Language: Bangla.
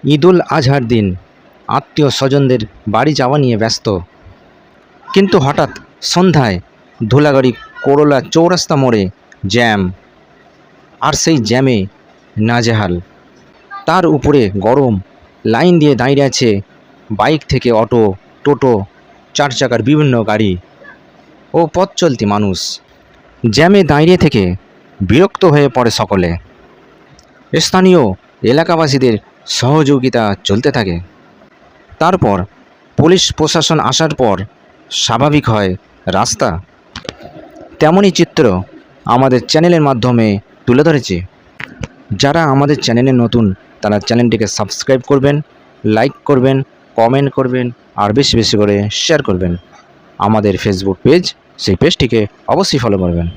ঈদুল আজহার দিন আত্মীয় স্বজনদের বাড়ি যাওয়া নিয়ে ব্যস্ত, কিন্তু হঠাৎ সন্ধ্যায় ধুলাগড়ি করোলা চৌরাস্তা মোড়ে জ্যাম, আর সেই জ্যামে নাজেহাল। তার উপরে গরম, লাইন দিয়ে দাঁড়িয়ে আছে বাইক থেকে অটো, টোটো, চার চাকার বিভিন্ন গাড়ি ও পথ চলতি মানুষ। জ্যামে দাঁড়িয়ে থেকে বিরক্ত হয়ে পড়ে সকলে। স্থানীয় এলাকাবাসীদের সহযোগিতা চলতে থাকে। তারপর পুলিশ প্রশাসন আসার পর স্বাভাবিক হয় রাস্তা। তেমনই চিত্র আমাদের চ্যানেলের মাধ্যমে তুলে ধরেছি। যারা আমাদের চ্যানেলে নতুন তারা চ্যানেলটিকে সাবস্ক্রাইব করবেন, লাইক করবেন, কমেন্ট করবেন আর বেশি বেশি করে শেয়ার করবেন। আমাদের ফেসবুক পেজ, সেই পেজটিকে অবশ্যই ফলো করবেন।